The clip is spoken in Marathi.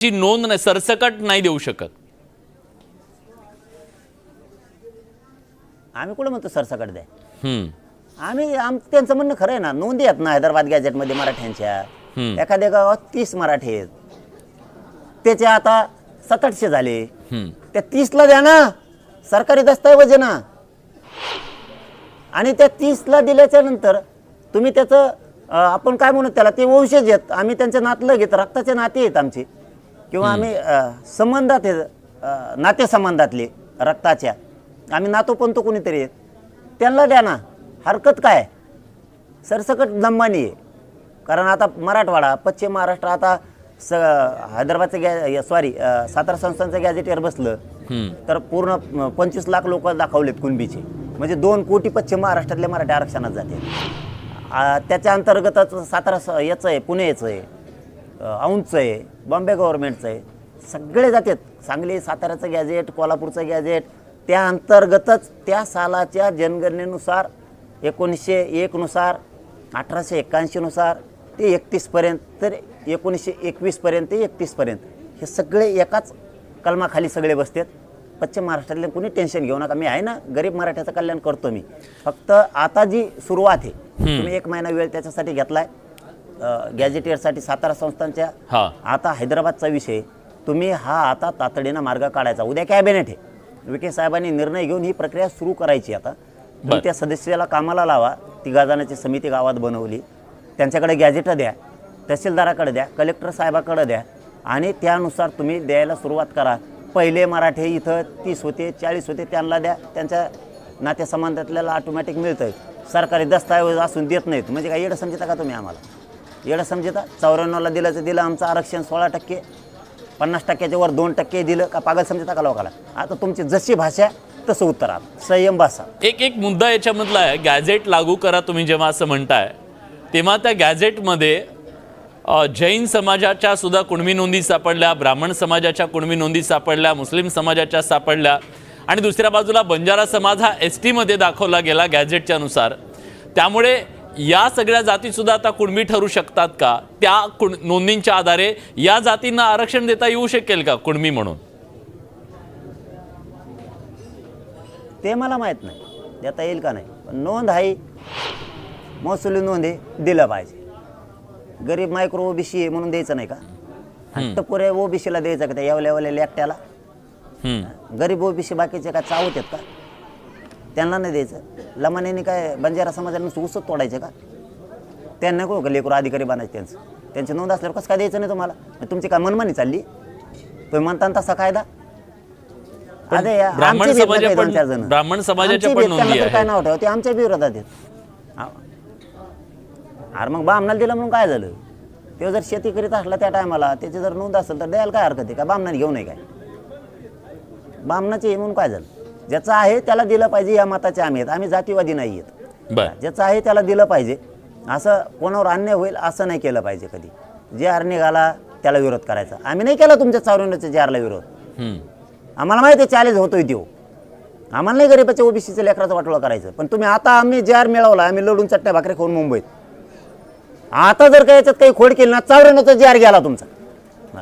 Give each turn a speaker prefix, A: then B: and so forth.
A: ची नोंद नाही, सरसकट नाही देऊ शकत.
B: आम्ही कुठं म्हणतो सरसकट द्या. आम्ही त्यांचं म्हणणं खरं आहे ना. नोंदी आहेत ना हैदराबाद गॅजेटमध्ये मराठ्यांच्या. एखाद्या गावात 30 मराठी आहेत, त्याचे आता 700-800 झाले. त्या 30ला द्या ना, सरकारी दस्तऐवज ना. आणि त्या 30ला दिल्याच्या नंतर तुम्ही त्याचं आपण काय म्हणू त्याला, ते वंशज आहेत, आम्ही त्यांचे नातलं घेत, रक्ताचे नाते आहेत आमचे, किंवा आम्ही संबंधात आहेत, नातेसंबंधातले रक्ताच्या, आम्ही नातो पण तो कोणीतरी आहेत, त्यांना द्या ना. हरकत काय, सरसकट दंबानी आहे. कारण आता मराठवाडा, पश्चिम महाराष्ट्र आता हैदराबादचं सातारा संस्थानचं गॅजेटियर बसलं तर पूर्ण 25 लाख लोक दाखवलेत कुणबीचे, म्हणजे 2 कोटी पश्चिम महाराष्ट्रातले मराठी आरक्षणात जाते. त्याच्या अंतर्गतच सातारा याचं आहे, पुणे याचं आहे, औंधचं आहे, बॉम्बे गव्हर्नमेंटचं आहे, सगळे जातात. सांगली साताऱ्याचं गॅजेट, कोल्हापूरचं गॅजेट, त्या अंतर्गतच त्या सालाच्या जनगणनेनुसार 1901 नुसार, 1881 नुसार ते 31 पर्यंत, तर 1921 पर्यंत ते 31 पर्यंत हे सगळे एकाच कलमाखाली सगळे बसतात. पश्चिम महाराष्ट्रातले कोणी टेन्शन घेऊ नका, मी आहे ना, गरीब मराठ्याचं कल्याण करतो मी. फक्त आता जी सुरुवात आहे, तुम्ही 1 महिना वेळ त्याच्यासाठी घेतलाय गॅजेटियरसाठी सातारा संस्थांच्या. आता हैदराबादचा विषय तुम्ही हा आता तातडीनं मार्ग काढायचा. उद्या कॅबिनेट आहे, विखे साहेबांनी निर्णय घेऊन ही प्रक्रिया सुरू करायची. आता तुम्ही त्या सदस्याला कामाला लावा. 3 जणांची समिती गावात बनवली, त्यांच्याकडे गॅजेटं द्या, तहसीलदाराकडे द्या, कलेक्टर साहेबाकडे द्या, आणि त्यानुसार तुम्ही द्यायला सुरुवात करा. पहिले मराठे इथं 30 होते, 40 होते, त्यांना द्या. त्यांच्या नातेसंबंधातल्याला ऑटोमॅटिक मिळतं. सरकारी दस्तऐवज असून देत नाहीत म्हणजे काय येडं समजता का तुम्ही आम्हाला? येडं समजता? 94ला दिलं आमचं आरक्षण 16%, 50%च्या वर 2% दिलं का? पागल समजता का लोकाला? आता तुमची जशी भाषा तसं उत्तर आलं. संयम भाषा.
A: एक मुद्दा याच्यामधला आहे, गॅजेट लागू करा तुम्ही जेव्हा असं म्हणताय, तेव्हा त्या गॅजेटमध्ये जैन समाजाच्या सुद्धा कुणबी नोंदी सापडल्या, ब्राह्मण समाजाच्या कुणबी नोंदी सापडल्या, मुस्लिम समाजाच्या सापडल्या, आणि दुसऱ्या बाजूला बंजारा समाज हा ST मध्ये दाखवला गेला गॅजेटच्या नुसार. त्यामुळे या सगळ्या जाती सुद्धा आता कुणबी ठरू शकतात का? त्या नोंदींच्या आधारे या जातींना आरक्षण देता येऊ शकेल का कुणबी म्हणून?
B: ते मला माहित नाही देता येईल का नाही, पण नोंद आहे, महसुली नोंद आहे, दिलं पाहिजे. गरीब मायक्रो OBC आहे म्हणून द्यायचं नाही का? टपुरे OBCला द्यायचं का? त्या यावल्यावाल्या एकट्याला? गरीब OBC बाकीचे काय चावत आहेत का? त्यांना नाही द्यायचं? लमानेने काय बंजारा समाजाला उसत तोडायचं का? त्यांना नको का लेकरू अधिकारी बनायचे? त्यांची नोंद असल्यावर कसं काय द्यायचं नाही तुम्हाला? तुमची काय मनमानी चालली? तुम्ही म्हणता तसा कायदा?
A: ब्राह्मण समाजाच्या पण नोंदी आहेत.
B: काय नाव ठेवा, ते आमच्या विरोधात आहेत. अरे मग बामणाला दिलं म्हणून काय झालं? ते जर शेती करीत असला त्या टायमाला, त्याची जर नोंद असेल तर द्यायला काय हरकत आहे का? बामणाने घेऊ नये काय? बामणाचे म्हणून काय झालं? ज्याचं आहे त्याला दिलं पाहिजे, या मताचे आम्ही आहेत. आम्ही जातीवादी नाही आहेत. ज्याचं आहे त्याला दिलं पाहिजे. असं कोणावर अन्याय होईल असं नाही केलं पाहिजे कधी. जे आर निघाला त्याला विरोध करायचा. आम्ही नाही केला तुमच्या 54च्या JRला विरोध. आम्हाला माहिती आहे चॅलेंज होतोय तो. आम्हाला नाही गरीबाच्या OBCच्या लेकराचं वाटोळा करायचं. पण तुम्ही आता आम्ही JR मिळवला, आम्ही लढून चट्ट्या भाकरी खाऊन मुंबईत. आता जर का याच्यात काही खोड केली ना, 54चा JR गेला तुमचा.